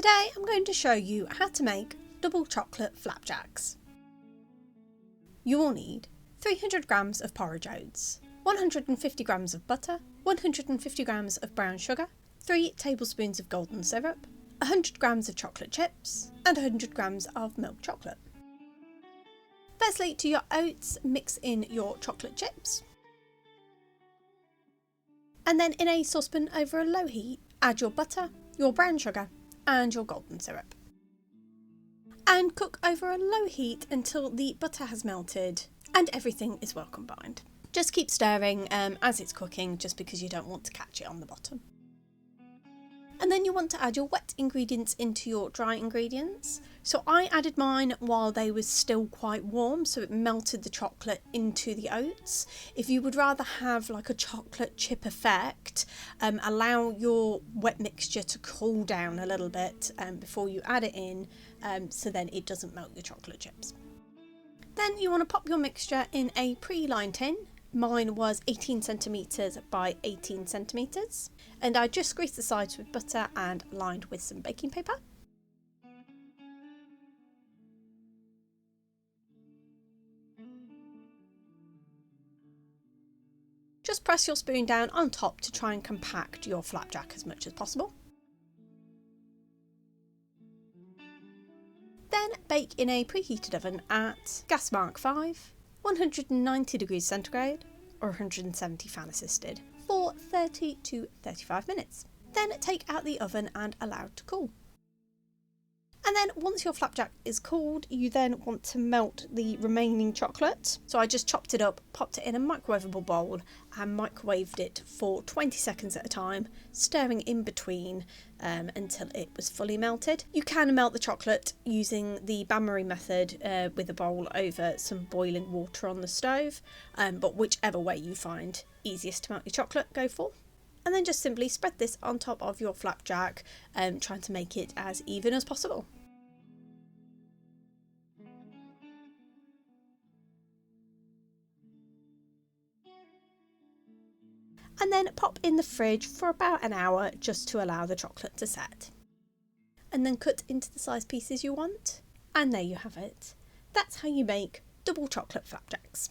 Today I'm going to show you how to make double chocolate flapjacks. You will need 300 grams of porridge oats, 150 grams of butter, 150 grams of brown sugar, 3 tablespoons of golden syrup, 100 grams of chocolate chips and 100 grams of milk chocolate. Firstly, to your oats, mix in your chocolate chips. And then in a saucepan over a low heat, add your butter, your brown sugar and your golden syrup. And cook over a low heat until the butter has melted and everything is well combined. Just keep stirring as it's cooking, just because you don't want to catch it on the bottom. And then you want to add your wet ingredients into your dry ingredients. So I added mine while they were still quite warm, so it melted the chocolate into the oats. If you would rather have like a chocolate chip effect, allow your wet mixture to cool down a little bit before you add it in, so then it doesn't melt your chocolate chips. Then you want to pop your mixture in a pre-lined tin. Mine was 18 centimetres by 18 centimetres, and I just greased the sides with butter and lined with some baking paper. Just press your spoon down on top to try and compact your flapjack as much as possible. Then bake in a preheated oven at gas mark 5, 190 degrees centigrade or 170 fan assisted for 30 to 35 minutes. Then take out the oven and allow it to cool. And then once your flapjack is cooled, you then want to melt the remaining chocolate. So I just chopped it up, popped it in a microwavable bowl and microwaved it for 20 seconds at a time, stirring in between until it was fully melted. You can melt the chocolate using the bain-marie method with a bowl over some boiling water on the stove, but whichever way you find easiest to melt your chocolate, go for. And then just simply spread this on top of your flapjack, trying to make it as even as possible. And then pop in the fridge for about an hour just to allow the chocolate to set. And then cut into the size pieces you want. And there you have it. That's how you make double chocolate flapjacks.